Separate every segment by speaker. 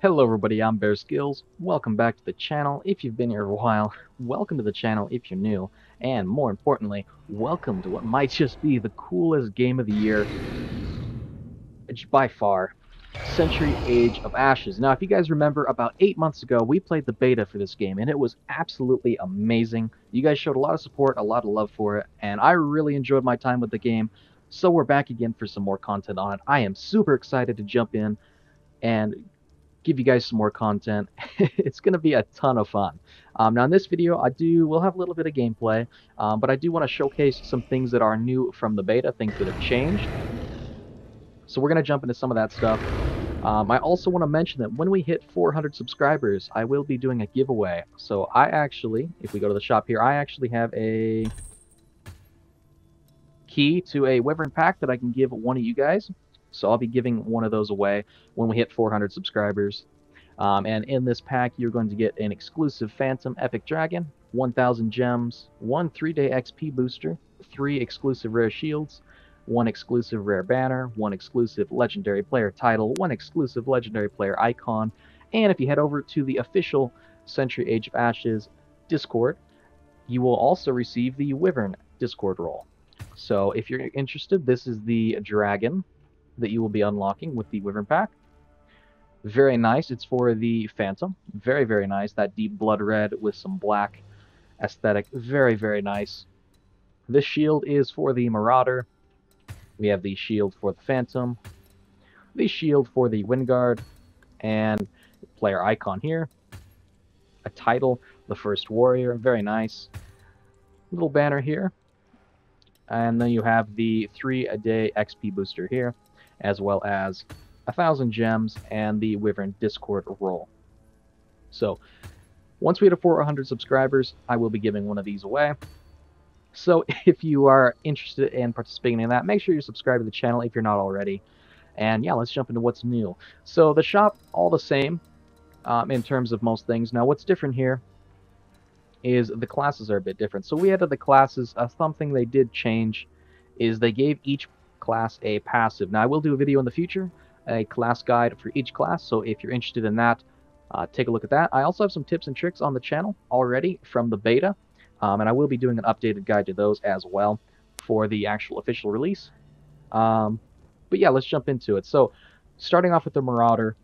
Speaker 1: Hello everybody, I'm Bear Skills. Welcome back to the channel. If you've been here a while, welcome to the channel if you're new. And more importantly, welcome to what might just be the coolest game of the year by far. Century Age of Ashes. Now, if you guys remember, about 8 months ago, we played the beta for this game, and it was absolutely amazing. You guys showed a lot of support, a lot of love for it, and I really enjoyed my time with the game. So we're back again for some more content on it. I am super excited to jump in and give you guys some more content. It's going to be a ton of fun. Now in this video, we'll have a little bit of gameplay, but I do want to showcase some things that are new from the beta, things that have changed. So we're going to jump into some of that stuff. I also want to mention that when we hit 400 subscribers, I will be doing a giveaway. So I actually, if we go to the shop here, I actually have a key to a WYVERN pack that I can give one of you guys. So I'll be giving one of those away when we hit 400 subscribers. And in this pack, you're going to get an exclusive Phantom Epic Dragon, 1,000 gems, one 3-day XP booster, 3 exclusive rare shields, 1 exclusive rare banner, 1 exclusive legendary player title, 1 exclusive legendary player icon, and if you head over to the official Century Age of Ashes Discord, you will also receive the WYVERN Discord role. So if you're interested, this is the dragon that you will be unlocking with the WYVERN pack. Very nice. It's for the Phantom. Very, very nice. That deep blood red with some black aesthetic. Very, very nice. This shield is for the Marauder. We have the shield for the Phantom. The shield for the WINDGUARD. And player icon here. A title, the First Warrior. Very nice. Little banner here. And then you have the 3-a-day XP booster here, as well as 1,000 gems and the WYVERN Discord role. So once we hit 400 subscribers, I will be giving one of these away. So if you are interested in participating in that, make sure you subscribe to the channel if you're not already. And yeah, let's jump into what's new. So the shop, all the same in terms of most things. Now what's different here is the classes are a bit different. So we added the classes. Something they did change is they gave each class a passive. Now I will do a video in the future, a class guide for each class, so if you're interested in that, take a look at that. I also have some tips and tricks on the channel already from the beta, and I will be doing an updated guide to those as well for the actual official release. But yeah, let's jump into it. So starting off with the Marauder,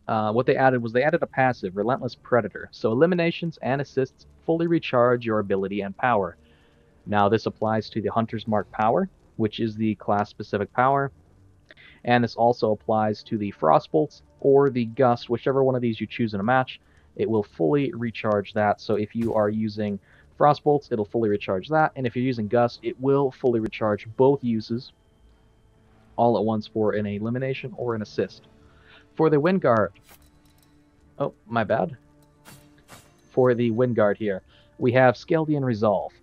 Speaker 1: what they added was they added a passive, Relentless Predator. So eliminations and assists fully recharge your ability and power. Now this applies to the Hunter's Mark power, which is the class-specific power. And this also applies to the Frostbolts or the Gust, whichever one of these you choose in a match. It will fully recharge that. So if you are using Frostbolts, it'll fully recharge that. And if you're using Gust, it will fully recharge both uses all at once for an elimination or an assist. For the WINDGUARD, oh, my bad. For the WINDGUARD here, we have Skaldian Resolve.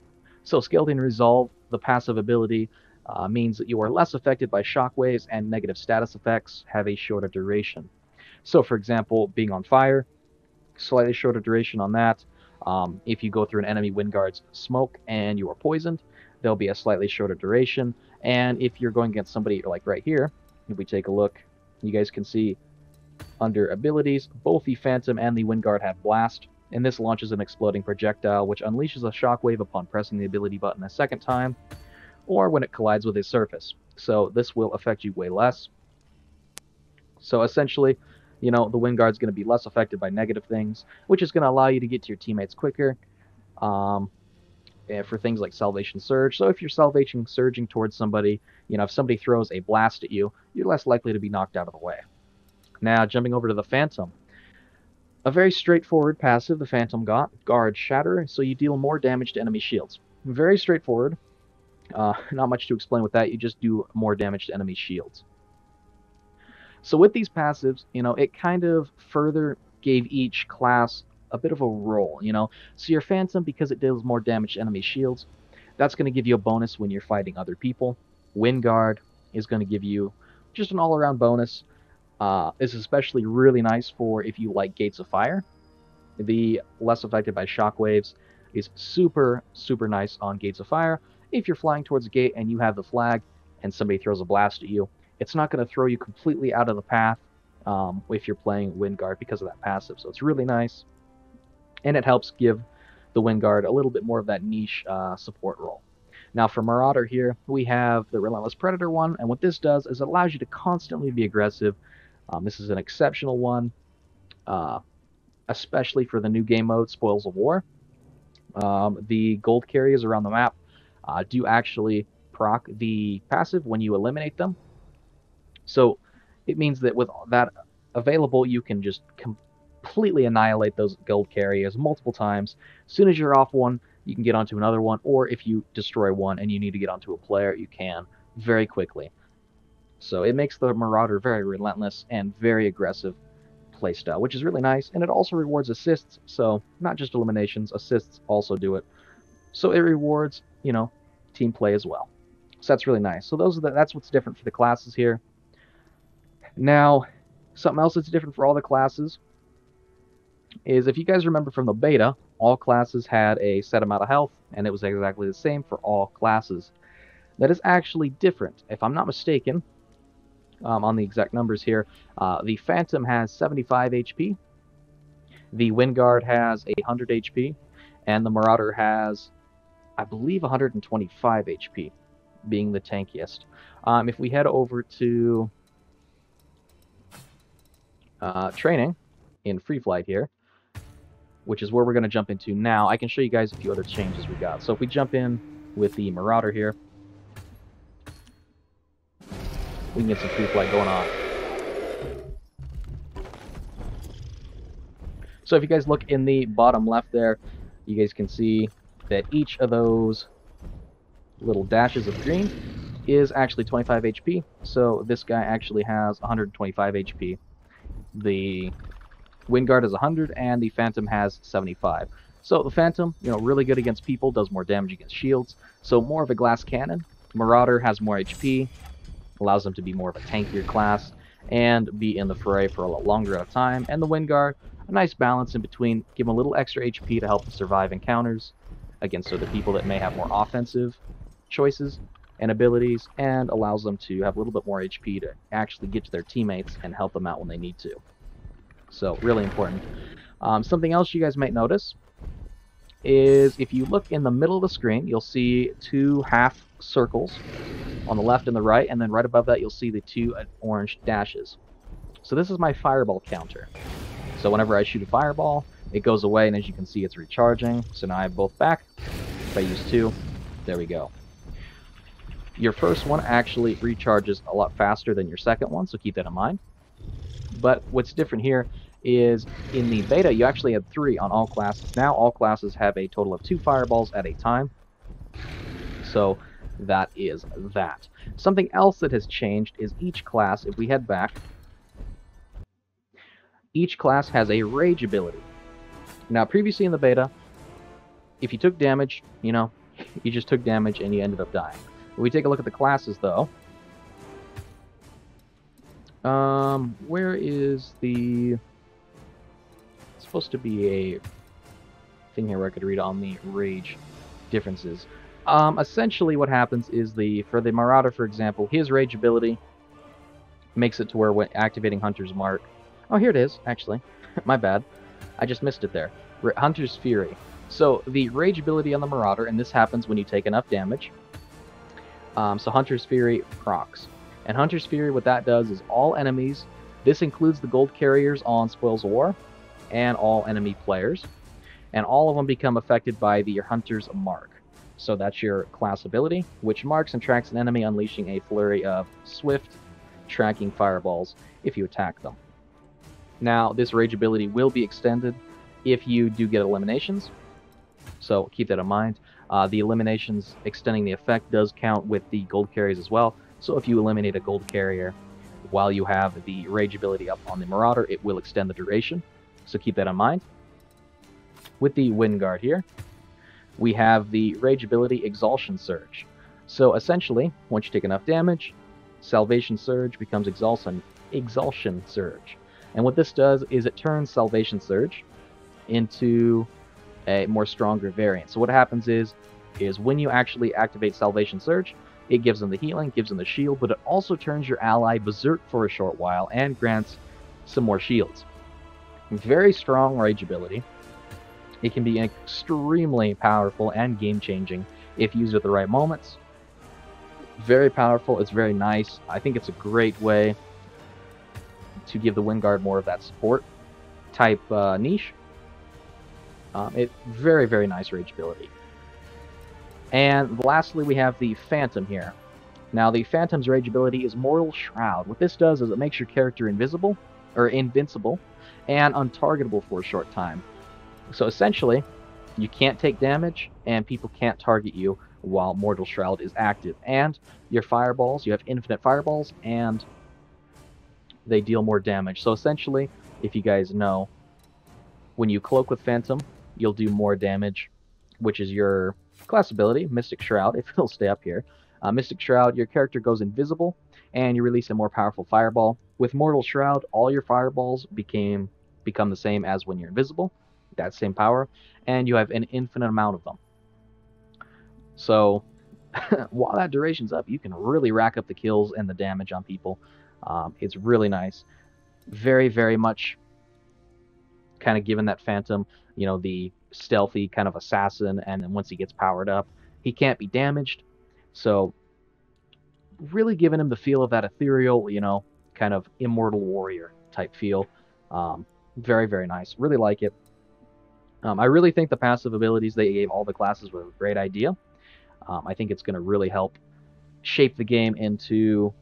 Speaker 1: So Skaldian Resolve, the passive ability, means that you are less affected by shockwaves and negative status effects, have a shorter duration. So for example, being on fire, slightly shorter duration on that. If you go through an enemy WINDGUARD's smoke and you are poisoned, there'll be a slightly shorter duration. And if you're going against somebody like right here, if we take a look, you guys can see under abilities, both the Phantom and the WINDGUARD have Blast, and this launches an exploding projectile which unleashes a shockwave upon pressing the ability button a second time, or when it collides with a surface. So this will affect you way less. So essentially, you know, the WINDGUARD's going to be less affected by negative things, which is going to allow you to get to your teammates quicker for things like Salvation Surge. So if you're Salvation Surging towards somebody, you know, if somebody throws a blast at you, you're less likely to be knocked out of the way. Now, jumping over to the Phantom. A very straightforward passive the Phantom got, Guard Shatter, so you deal more damage to enemy shields. Very straightforward. Not much to explain with that, you just do more damage to enemy shields. So with these passives, you know, it kind of further gave each class a bit of a role, you know. So your Phantom, because it deals more damage to enemy shields, that's going to give you a bonus when you're fighting other people. WINDGUARD is going to give you just an all-around bonus. It's especially really nice for if you like Gates of Fire. The less affected by shockwaves is super, super nice on Gates of Fire. If you're flying towards a gate and you have the flag and somebody throws a blast at you, it's not going to throw you completely out of the path if you're playing WINDGUARD because of that passive. So it's really nice, and it helps give the WINDGUARD a little bit more of that niche support role. Now for Marauder here, we have the Relentless Predator one, and what this does is it allows you to constantly be aggressive. This is an exceptional one, especially for the new game mode, Spoils of War. The gold carriers around the map do actually proc the passive when you eliminate them. So it means that with that available, you can just completely annihilate those gold carriers multiple times. As soon as you're off one, you can get onto another one, or if you destroy one and you need to get onto a player, you can very quickly. So it makes the Marauder very relentless and very aggressive playstyle, which is really nice, and it also rewards assists, so not just eliminations, assists also do it. So it rewards, you know, team play as well. So that's really nice. So that's what's different for the classes here. Now, something else that's different for all the classes is, if you guys remember from the beta, all classes had a set amount of health, and it was exactly the same for all classes. That is actually different. If I'm not mistaken, on the exact numbers here, the Phantom has 75 HP, the WINDGUARD has 100 HP, and the Marauder has, I believe, 125 HP, being the tankiest. If we head over to training in Free Flight here, which is where we're going to jump into now, I can show you guys a few other changes we got. So if we jump in with the Marauder here, we can get some Free Flight going on. So if you guys look in the bottom left there, you guys can see that each of those little dashes of green is actually 25 HP. So this guy actually has 125 HP. The WINDGUARD is 100, and the Phantom has 75. So the Phantom, you know, really good against people, does more damage against shields. So more of a glass cannon. Marauder has more HP, allows them to be more of a tankier class and be in the fray for a lot longer at a time. And the WINDGUARD, a nice balance in between, give them a little extra HP to help them survive encounters against other people that may have more offensive choices and abilities, and allows them to have a little bit more HP to actually get to their teammates and help them out when they need to. So really important. Something else you guys might notice is, if you look in the middle of the screen, you'll see two half circles on the left and the right, and then right above that you'll see the two orange dashes. So this is my fireball counter. So whenever I shoot a fireball, it goes away, and as you can see, it's recharging. So now I have both back. If I use two, there we go. Your first one actually recharges a lot faster than your second one, so keep that in mind. But what's different here is, in the beta, you actually had 3 on all classes. Now all classes have a total of 2 fireballs at a time. So that is that. Something else that has changed is each class, if we head back, each class has a rage ability. Now previously in the beta, if you took damage, you know, you just took damage and you ended up dying. If we take a look at the classes though, where is the... It's supposed to be a thing here where I could read on the rage differences. Essentially what happens is, for the Marauder, for example, his rage ability makes it to where when activating Hunter's Mark... Oh, here it is, actually. My bad. I just missed it there. Hunter's Fury. So the rage ability on the Marauder, and this happens when you take enough damage. So Hunter's Fury procs. And Hunter's Fury, what that does is all enemies, this includes the gold carriers on Spoils of War, and all enemy players, and all of them become affected by the Hunter's Mark. So that's your class ability, which marks and tracks an enemy, unleashing a flurry of swift, tracking fireballs if you attack them. Now, this rage ability will be extended if you do get eliminations, so keep that in mind. The eliminations extending the effect does count with the gold carriers as well, so if you eliminate a gold carrier while you have the rage ability up on the Marauder, it will extend the duration, so keep that in mind. With the WINDGUARD here, we have the rage ability Exhaustion Surge. So essentially, once you take enough damage, Salvation Surge becomes Exhaustion Surge. And what this does is it turns Salvation Surge into a more stronger variant. So what happens is when you actually activate Salvation Surge, it gives them the healing, gives them the shield, but it also turns your ally berserk for a short while and grants some more shields. Very strong rage ability. It can be extremely powerful and game-changing if used at the right moments. Very powerful. It's very nice. I think it's a great way to give the WINDGUARD more of that support type niche. Very, very nice rage ability. And lastly, we have the Phantom here. Now, the Phantom's rage ability is Mortal Shroud. What this does is it makes your character invisible, or invincible, and untargetable for a short time. So essentially, you can't take damage, and people can't target you while Mortal Shroud is active. And your fireballs, you have infinite fireballs, and they deal more damage. So essentially, if you guys know, when you cloak with Phantom, you'll do more damage, which is your class ability, Mystic Shroud, if it'll stay up here. Mystic Shroud, your character goes invisible, and you release a more powerful fireball. With Mortal Shroud, all your fireballs become the same as when you're invisible, that same power, and you have an infinite amount of them. So, while that duration's up, you can really rack up the kills and the damage on people. It's really nice. Very, very much kind of giving that Phantom, you know, the stealthy kind of assassin, and then once he gets powered up, he can't be damaged. So, really giving him the feel of that ethereal, you know, kind of immortal warrior type feel. Very, very nice. Really like it. I really think the passive abilities they gave all the classes were a great idea. I think it's going to really help shape the game into,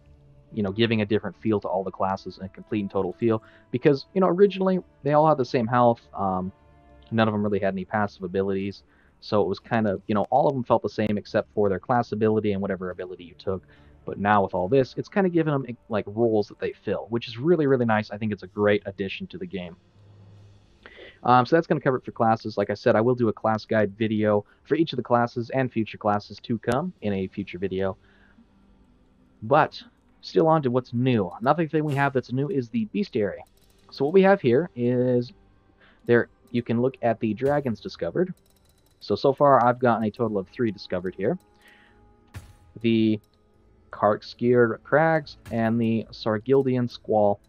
Speaker 1: you know, giving a different feel to all the classes and a complete and total feel. Because, you know, originally they all had the same health. None of them really had any passive abilities. So it was kind of, you know, all of them felt the same except for their class ability and whatever ability you took. But now with all this, it's kind of giving them, like, roles that they fill, which is really, really nice. I think it's a great addition to the game. So that's going to cover it for classes. Like I said, I will do a class guide video for each of the classes and future classes to come in a future video. But still on to what's new. Another thing we have that's new is the bestiary. So what we have here is you can look at the dragons discovered. So far I've gotten a total of 3 discovered here. The Karkskir Crags and the Sargildian Squall,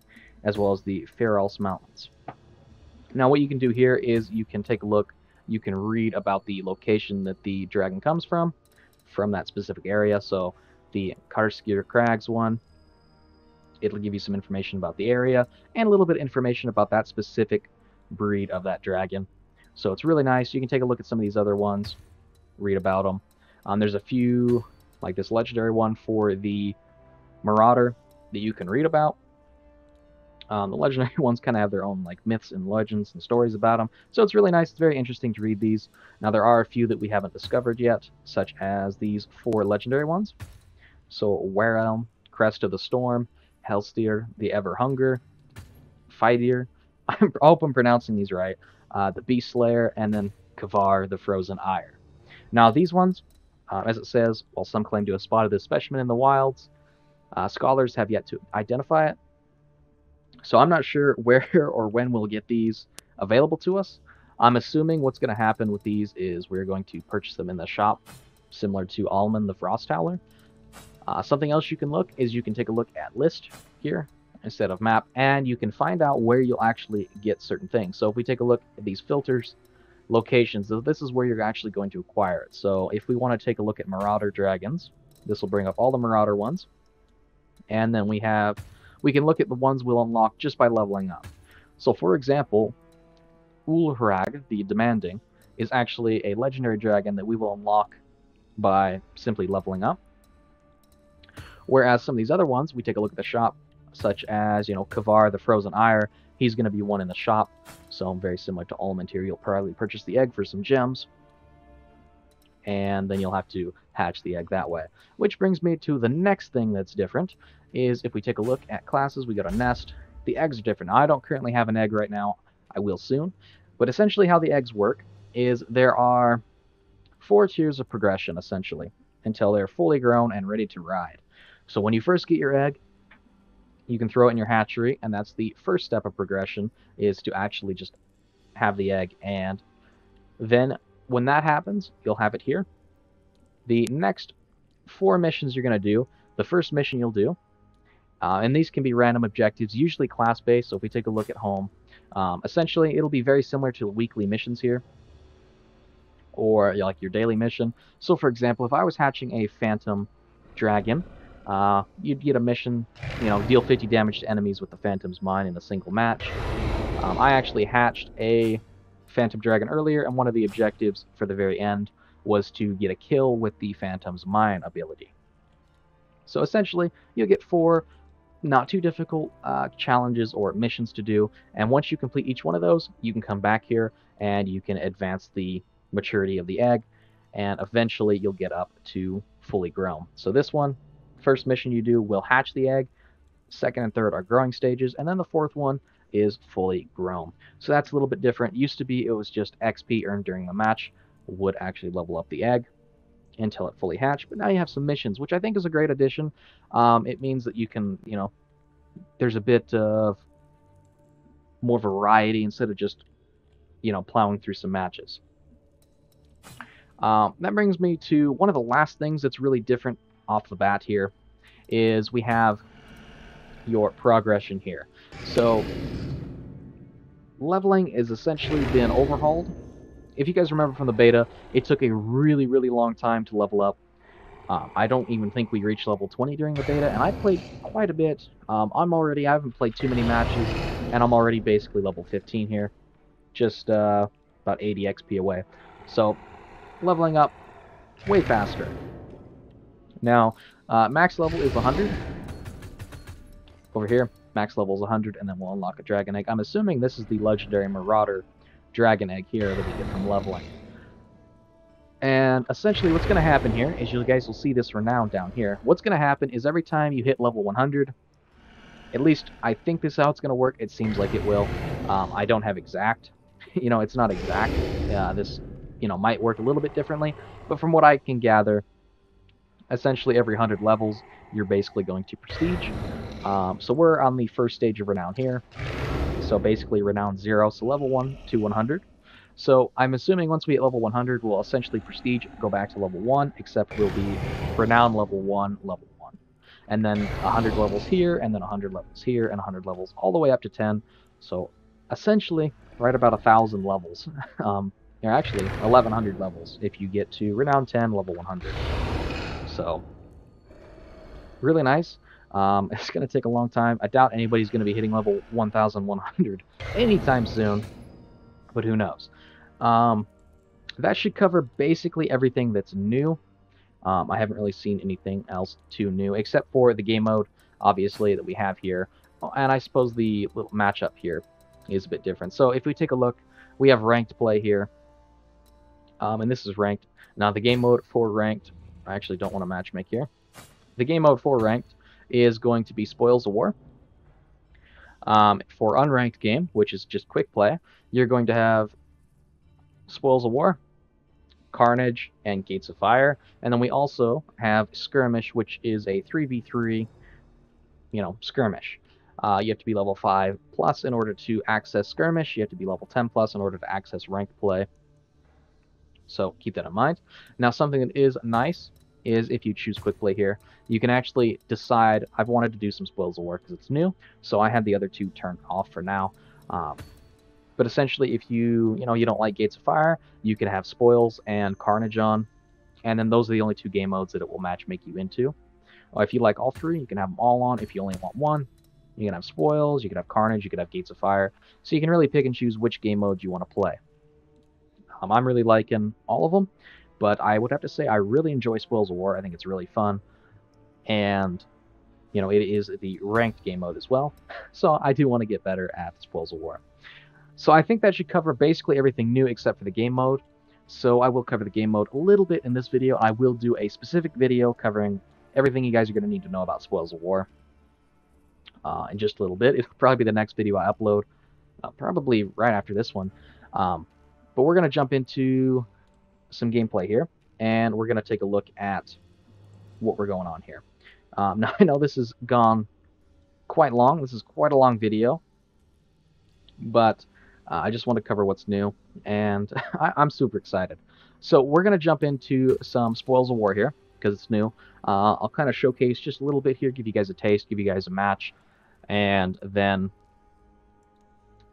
Speaker 1: as well as the Ferals Mountains. Now what you can do here is you can take a look, you can read about the location that the dragon comes from that specific area. So the Karkskir Crags one, it'll give you some information about the area and a little bit of information about that specific breed of that dragon. So it's really nice. You can take a look at some of these other ones, read about them. There's a few, like this legendary one for the Marauder that you can read about. The legendary ones kind of have their own, like, myths and legends and stories about them. So it's really nice. It's very interesting to read these. Now there are a few that we haven't discovered yet, such as these 4 legendary ones. So Werelm, Crest of the Storm, Hellsteer, the Everhunger, Fightir, I hope I'm pronouncing these right, the Beast Slayer, and then Kavar, the Frozen Ire. Now these ones, as it says, while some claim to have spotted this specimen in the wilds, scholars have yet to identify it. So I'm not sure where or when we'll get these available to us. I'm assuming what's going to happen with these is we're going to purchase them in the shop, similar to Alman the Frost Howler. Something else you can look is you can take a look at list here instead of map, and you can find out where you'll actually get certain things. So if we take a look at these filters, locations, so this is where you're actually going to acquire it. So if we want to take a look at Marauder dragons, this will bring up all the Marauder ones, and then we can look at the ones we'll unlock just by leveling up. So for example, Ulhrag, the Demanding, is actually a legendary dragon that we will unlock by simply leveling up. Whereas some of these other ones, we take a look at the shop, such as, you know, Kavar, the Frozen Ire, he's going to be one in the shop. So very similar to Almond here, you'll probably purchase the egg for some gems, and then you'll have to hatch the egg that way. Which brings me to the next thing that's different, is if we take a look at classes, we got a nest. The eggs are different. I don't currently have an egg right now. I will soon. But essentially how the eggs work is there are 4 tiers of progression, essentially, until they're fully grown and ready to ride. So when you first get your egg, you can throw it in your hatchery, and that's the first step of progression, is to actually just have the egg. And then when that happens, you'll have it here. The next 4 missions you're going to do, the first mission you'll do And these can be random objectives, usually class-based. So if we take a look at home, essentially it'll be very similar to the weekly missions here, or like your daily mission. So for example, if I was hatching a Phantom Dragon, you'd get a mission, deal 50 damage to enemies with the Phantom's Mine in a single match. I actually hatched a Phantom Dragon earlier, and one of the objectives for the very end was to get a kill with the Phantom's Mine ability. So essentially, you'll get 4 not too difficult challenges or missions to do, and once you complete each one of those, you can come back here and you can advance the maturity of the egg, and eventually you'll get up to fully grown. So this one, first mission you do will hatch the egg, second and third are growing stages, and then the fourth one is fully grown. So that's a little bit different. Used to be it was just XP earned during the match would actually level up the egg until it fully hatched, but now you have some missions, which I think is a great addition. It means that you can, there's a bit of more variety instead of just, plowing through some matches. That brings me to one of the last things that's really different off the bat here is we have your progression here. So leveling is essentially been overhauled. If you guys remember from the beta, it took a really, really long time to level up. I don't even think we reached level 20 during the beta, and I played quite a bit. I haven't played too many matches, and I'm already basically level 15 here. Just about 80 XP away. So, leveling up way faster. Now, max level is 100. Over here, max level is 100, and then we'll unlock a dragon egg. I'm assuming this is the legendary Marauder dragon egg here that we get from leveling. And essentially what's going to happen here is you guys will see this renown down here. What's going to happen is every time you hit level 100, at least I think this is how it's going to work. It seems like it will. I don't have exact. It's not exact. This, might work a little bit differently. But from what I can gather, essentially every 100 levels, you're basically going to prestige. So we're on the first stage of renown here. So basically renown 0, so level 1 to 100. So I'm assuming once we hit level 100, we'll essentially prestige, go back to level 1, except we'll be renown level 1, level 1. And then 100 levels here, and then 100 levels here, and 100 levels all the way up to 10. So essentially, right about 1,000 levels. Actually, 1,100 levels if you get to renown 10, level 100. So, really nice. It's going to take a long time. I doubt anybody's going to be hitting level 1,100 anytime soon, but who knows. That should cover basically everything that's new. I haven't really seen anything else too new, except for the game mode, obviously, that we have here. And I suppose the little matchup here is a bit different. So if we take a look, we have ranked play here. And this is ranked. Now, the game mode for ranked, I actually don't want to matchmake here. The game mode for ranked is going to be Spoils of War. For unranked game, which is just quick play, you're going to have Spoils of War, Carnage, and Gates of Fire. And then we also have Skirmish, which is a 3v3, skirmish. You have to be level 5 plus in order to access Skirmish. You have to be level 10 plus in order to access ranked play. So keep that in mind. Now, something that is nice is if you choose quick play here, you can actually decide, I've wanted to do some Spoils of War because it's new, so I had the other two turned off for now. But essentially, if you don't like Gates of Fire, you can have Spoils and Carnage on, and then those are the only two game modes that it will matchmake you into. If you like all three, you can have them all on. If you only want one, you can have Spoils, you can have Carnage, you can have Gates of Fire. So you can really pick and choose which game modes you want to play. I'm really liking all of them, but I would have to say I really enjoy Spoils of War. I think it's really fun, and it is the ranked game mode as well. So I do want to get better at Spoils of War. So I think that should cover basically everything new except for the game mode. So I will cover the game mode a little bit in this video. I will do a specific video covering everything you guys are going to need to know about Spoils of War in just a little bit. It'll probably be the next video I upload, probably right after this one. But we're going to jump into some gameplay here, and we're going to take a look at what we're going on here. Now, I know this has gone quite long. This is quite a long video, but I just want to cover what's new, and I'm super excited. So we're going to jump into some Spoils of War here. because it's new. I'll kind of showcase just a little bit here, give you guys a taste, give you guys a match, and then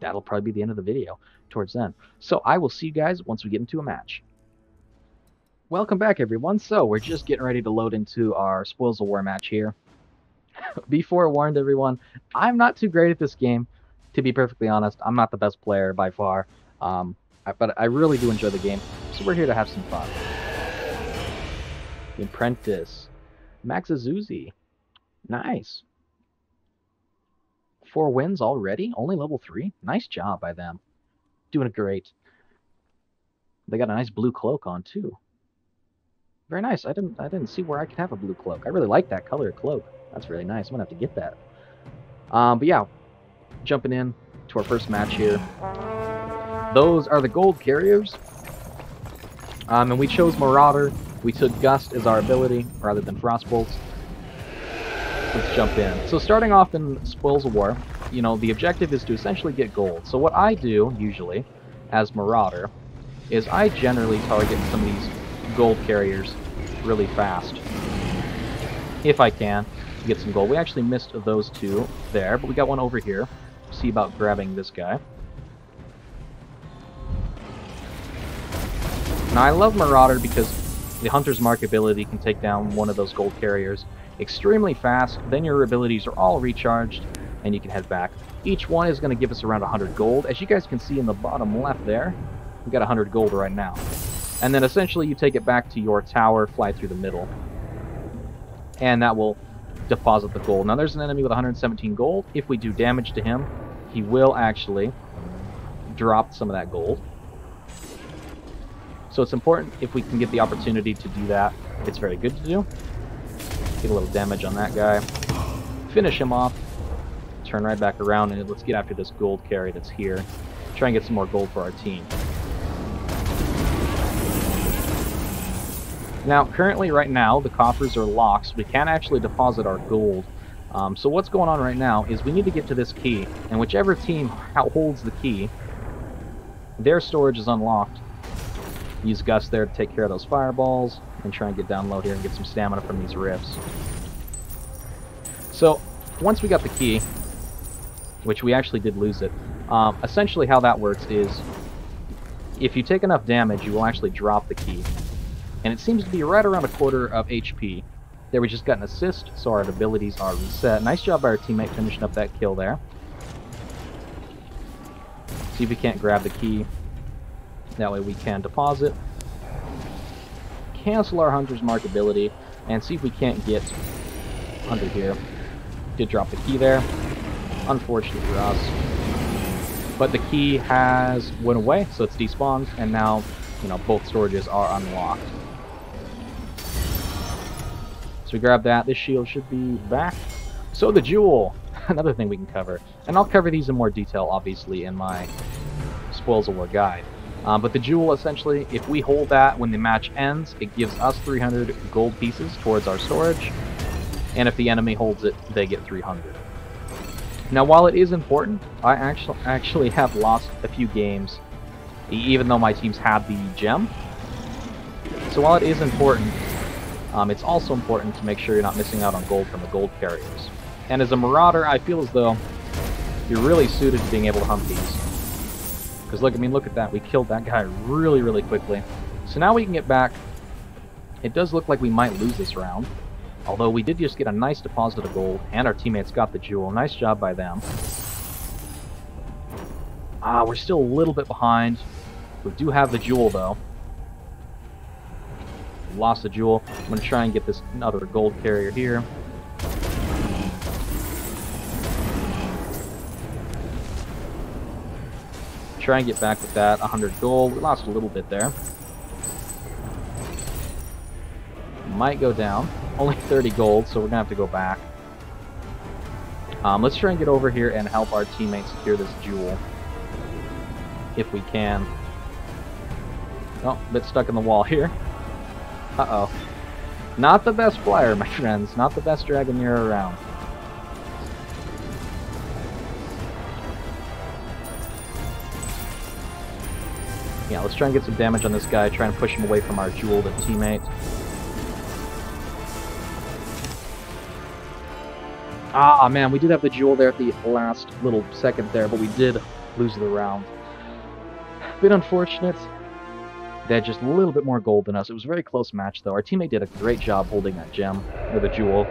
Speaker 1: that'll probably be the end of the video towards then. So I will see you guys once we get into a match. Welcome back, everyone. So we're just getting ready to load into our Spoils of War match here. Be forewarned, everyone, I'm not too great at this game, to be perfectly honest. I'm not the best player by far, but I really do enjoy the game, so we're here to have some fun. The Apprentice. Max Azuzi. Nice. 4 wins already? Only level 3? Nice job by them. Doing great. They got a nice blue cloak on, too. Very nice. I didn't see where I could have a blue cloak. I really like that color cloak. That's really nice. I'm gonna have to get that. But yeah, jumping in to our first match here. Those are the gold carriers. And we chose Marauder. We took Gust as our ability rather than Frostbolts. Let's jump in. So starting off in Spoils of War, you know, the objective is to essentially get gold. So what I do, usually, as Marauder, is I generally target some of these gold carriers really fast. If I can, to get some gold. We actually missed those 2 there, but we got one over here. See about grabbing this guy. Now I love Marauder because the Hunter's Mark ability can take down one of those gold carriers extremely fast, then your abilities are all recharged, and you can head back. Each one is going to give us around 100 gold. As you guys can see in the bottom left there, we've got 100 gold right now. And then essentially you take it back to your tower, fly through the middle, and that will deposit the gold. Now there's an enemy with 117 gold. If we do damage to him, he will actually drop some of that gold. So it's important, if we can get the opportunity to do that, it's very good to do. Get a little damage on that guy. Finish him off. Turn right back around, and let's get after this gold carry that's here. Try and get some more gold for our team. Now, currently, right now, the coffers are locked, so we can't actually deposit our gold. So what's going on right now is we need to get to this key, and whichever team holds the key, their storage is unlocked. Use Gust there to take care of those fireballs, and try and get down low here and get some stamina from these rifts. So, once we got the key, which we actually did lose it, essentially how that works is, if you take enough damage, you will actually drop the key. And it seems to be right around a quarter of HP. There we just got an assist, so our abilities are reset. Nice job by our teammate finishing up that kill there. See if we can't grab the key. That way we can deposit. Cancel our Hunter's Mark ability, and see if we can't get under here. Did drop the key there. Unfortunate for us. But the key has went away, so it's despawned, and now, you know, both storages are unlocked. So we grab that. This shield should be back. So the jewel, another thing we can cover. And I'll cover these in more detail, obviously, in my Spoils of War guide. But the jewel, essentially, if we hold that when the match ends, it gives us 300 gold pieces towards our storage. And if the enemy holds it, they get 300. Now, while it is important, I actually have lost a few games, even though my teams had the gem. So while it is important, it's also important to make sure you're not missing out on gold from the gold carriers. And as a Marauder, I feel as though you're really suited to being able to hunt these. Because look, I mean, look at that. We killed that guy really, really quickly. So now we can get back. It does look like we might lose this round. Although we did just get a nice deposit of gold, and our teammates got the jewel. Nice job by them. We're still a little bit behind. We do have the jewel, though. We lost the jewel. I'm going to try and get this another gold carrier here. Try and get back with that 100 gold. We lost a little bit there. Might go down. Only 30 gold, so we're gonna have to go back. Let's try and get over here and help our teammates secure this jewel, if we can. Oh, a bit stuck in the wall here. Uh-oh. Not the best flyer, my friends. Not the best Dragoneer around. Yeah, let's try and get some damage on this guy, try and push him away from our jeweled teammate. Ah, man, we did have the jewel there at the last little second there, but we did lose the round. Bit unfortunate. They had just a little bit more gold than us. It was a very close match, though. Our teammate did a great job holding that gem, or the jewel,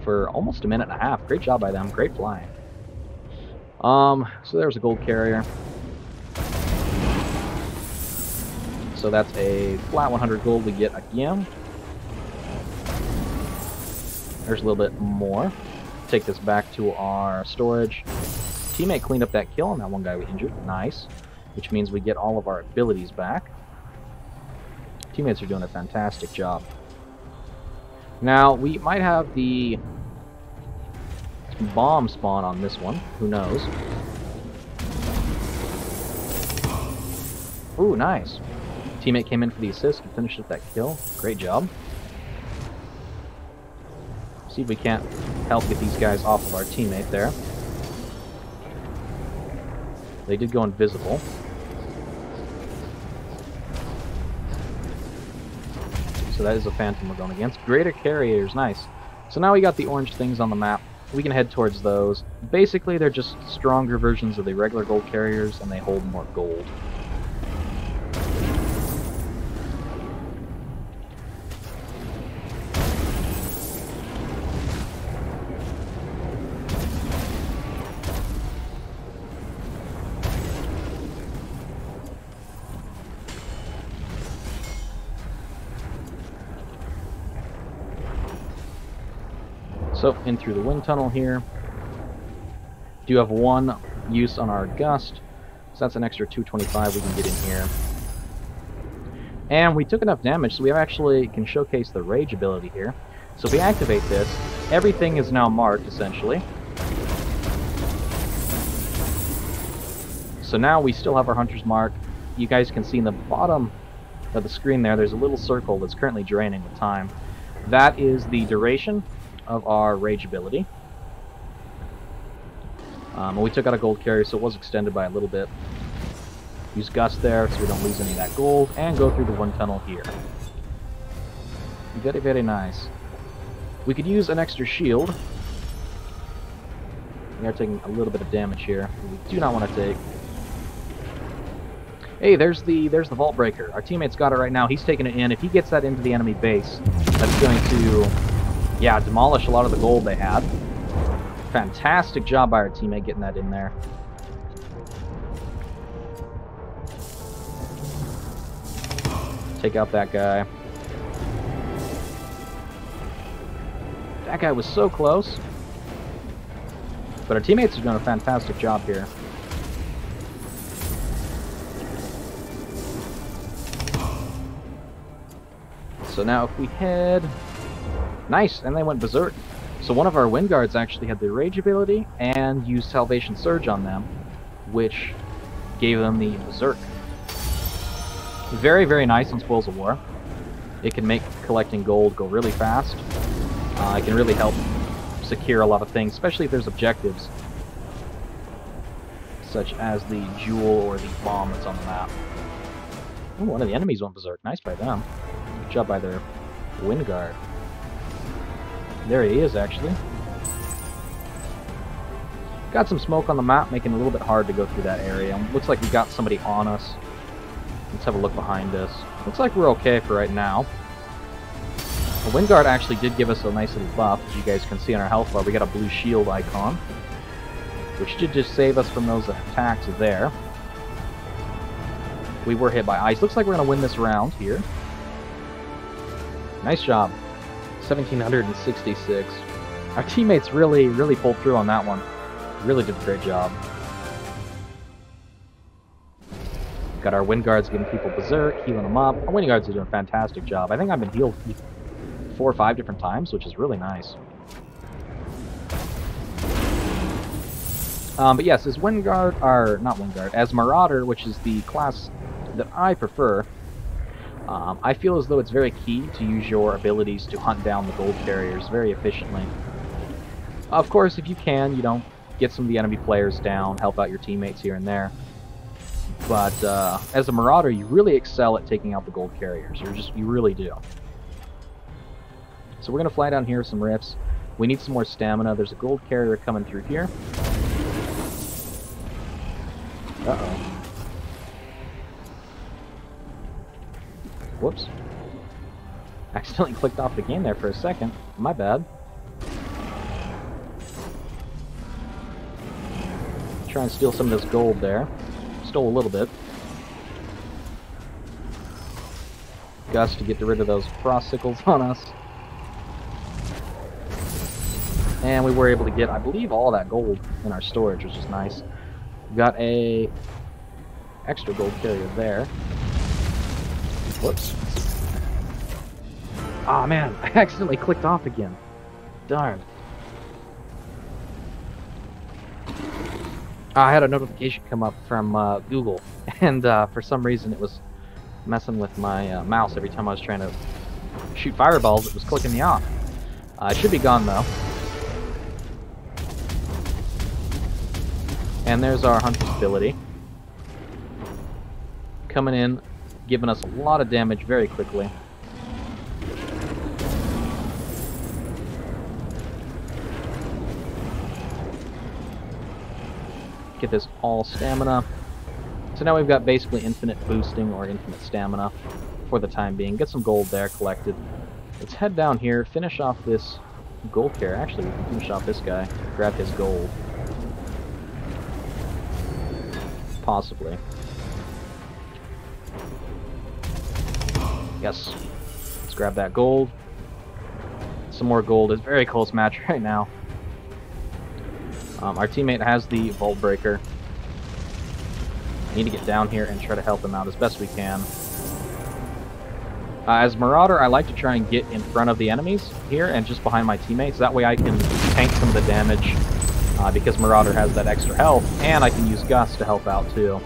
Speaker 1: for almost a minute and a half. Great job by them. Great flying. So there's a gold carrier. So that's a flat 100 gold we get again. There's a little bit more. Take this back to our storage. Teammate cleaned up that kill on that one guy we injured. Nice. Which means we get all of our abilities back. Teammates are doing a fantastic job. Now, we might have the bomb spawn on this one. Who knows? Ooh, nice. Teammate came in for the assist and finished up that kill. Great job. See if we can't help get these guys off of our teammate there. They did go invisible. So that is a phantom we're going against. Greater carriers, nice. So now we got the orange things on the map. We can head towards those. Basically, they're just stronger versions of the regular gold carriers, and they hold more gold. So, in through the wind tunnel here. Do have one use on our gust, so that's an extra 225 we can get in here. And we took enough damage, so we actually can showcase the rage ability here. So if we activate this, everything is now marked, essentially. So now we still have our hunter's mark. You guys can see in the bottom of the screen there, there's a little circle that's currently draining with time. That is the duration of our rage ability. And we took out a gold carrier, so it was extended by a little bit. Use gust there so we don't lose any of that gold, and go through the wind tunnel here. Very, very nice. We could use an extra shield. We are taking a little bit of damage here. We do not want to take. Hey, there's the vault breaker. Our teammate's got it right now. He's taking it in. If he gets that into the enemy base, that's going to, yeah, demolish a lot of the gold they had. Fantastic job by our teammate getting that in there. Take out that guy. That guy was so close. But our teammates are doing a fantastic job here. So now if we head... Nice! And they went berserk. So one of our WINDGUARDs actually had the rage ability and used Salvation Surge on them, which gave them the berserk. Very, very nice on Spoils of War. It can make collecting gold go really fast. It can really help secure a lot of things, especially if there's objectives, such as the jewel or the bomb that's on the map. Ooh, one of the enemies went berserk. Nice by them. Good job by their WINDGUARD. There he is, actually. Got some smoke on the map, making it a little bit hard to go through that area. Looks like we got somebody on us. Let's have a look behind us. Looks like we're okay for right now. The WINDGUARD actually did give us a nice little buff, as you guys can see on our health bar. We got a blue shield icon, which did just save us from those attacks there. We were hit by ice. Looks like we're going to win this round here. Nice job. 1766. Our teammates really pulled through on that one. Really did a great job. Got our WINDGUARDs giving people berserk, healing them up. Our WINDGUARDs are doing a fantastic job. I think I've been healed 4 or 5 different times, which is really nice. But yes, as WINDGUARD, or not WINDGUARD, as Marauder, which is the class that I prefer, I feel as though it's very key to use your abilities to hunt down the gold carriers very efficiently. Of course, if you can, you know, get some of the enemy players down, help out your teammates here and there. But as a Marauder, you really excel at taking out the gold carriers. You really do. So we're going to fly down here with some riffs. We need some more stamina. There's a gold carrier coming through here. Uh-oh. Whoops. Accidentally clicked off the game there for a second. My bad. Try and steal some of this gold there. Stole a little bit. Gus to get rid of those frost sickles on us. And we were able to get, I believe, all that gold in our storage, which is nice. We got a extra gold carrier there. Whoops. Ah, man, I accidentally clicked off again. Darn. I had a notification come up from Google, and for some reason it was messing with my mouse every time I was trying to shoot fireballs. It was clicking me off. It should be gone, though. And there's our Hunter's ability. Coming in, giving us a lot of damage very quickly. Get this all stamina. So now we've got basically infinite boosting or infinite stamina for the time being. Get some gold there collected. Let's head down here, finish off this gold carrier. Actually, we can finish off this guy, grab his gold. Possibly. Yes. Let's grab that gold. Some more gold. It's a very close match right now. Our teammate has the Vault Breaker. Need to get down here and try to help him out as best we can. As Marauder, I like to try and get in front of the enemies here and just behind my teammates. That way I can tank some of the damage because Marauder has that extra health, and I can use Gus to help out too.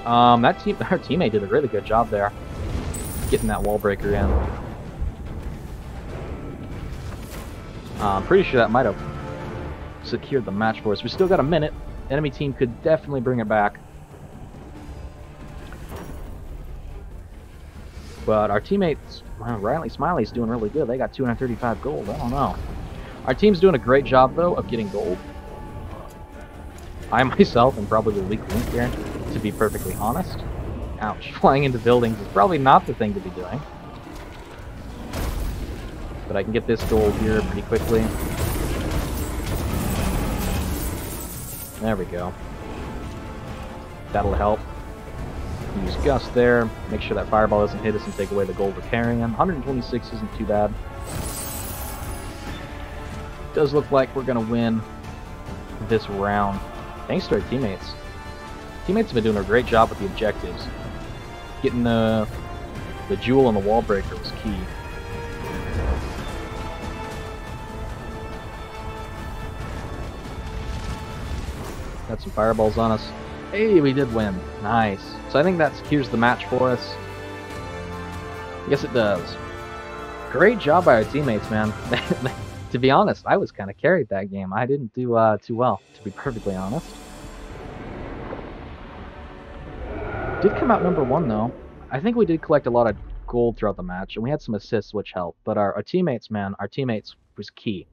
Speaker 1: Our teammate did a really good job there, getting that wall breaker in. I'm pretty sure that might have secured the match for us. We still got a minute. Enemy team could definitely bring it back. But our teammates, well, Riley Smiley's doing really good. They got 235 gold. I don't know. Our team's doing a great job, though, of getting gold. I myself am probably the weak link here, to be perfectly honest. Ouch. Flying into buildings is probably not the thing to be doing. But I can get this gold here pretty quickly. There we go. That'll help. Use Gus there. Make sure that fireball doesn't hit us and take away the gold we're carrying. 126 isn't too bad. Does look like we're going to win this round. Thanks to our teammates. Teammates have been doing a great job with the objectives. Getting the jewel and the wall breaker was key. Got some fireballs on us. Hey, we did win. Nice. So I think that secures the match for us. Yes, it does. Great job by our teammates, man. To be honest, I was kind of carried that game. I didn't do too well, to be perfectly honest. Did come out #1, though. I think we did collect a lot of gold throughout the match, and we had some assists, which helped. But our teammates, man, our teammates was key.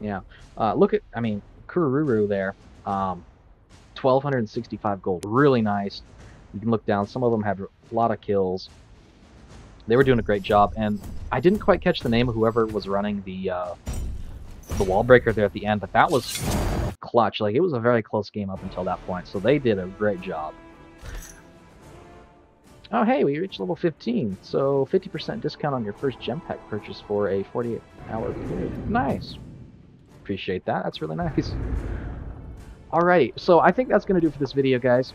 Speaker 1: Yeah. Look at, I mean, Kururu there. 1,265 gold. Really nice. You can look down. Some of them had a lot of kills. They were doing a great job, and I didn't quite catch the name of whoever was running the wall breaker there at the end, but that was clutch. Like, it was a very close game up until that point, so they did a great job. Oh, hey, we reached level 15, so 50% discount on your first gem pack purchase for a 48-hour period. Nice. Appreciate that. That's really nice. Alright, so I think that's going to do it for this video, guys.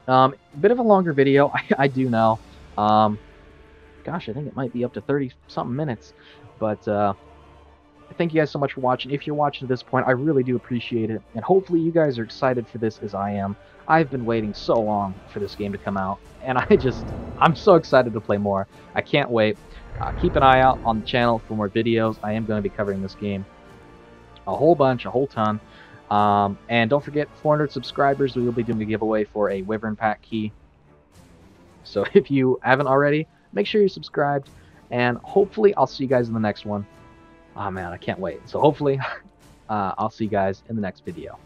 Speaker 1: Bit of a longer video, I do know. Gosh, I think it might be up to 30-something minutes. But thank you guys so much for watching. If you're watching at this point, I really do appreciate it. And hopefully you guys are excited for this as I am. I've been waiting so long for this game to come out. And I'm so excited to play more. I can't wait. Keep an eye out on the channel for more videos. I am going to be covering this game a whole bunch, a whole ton. And don't forget, 400 subscribers, we will be doing a giveaway for a Wyvern pack key. So if you haven't already, make sure you're subscribed. And hopefully I'll see you guys in the next one. Oh man, I can't wait. So hopefully I'll see you guys in the next video.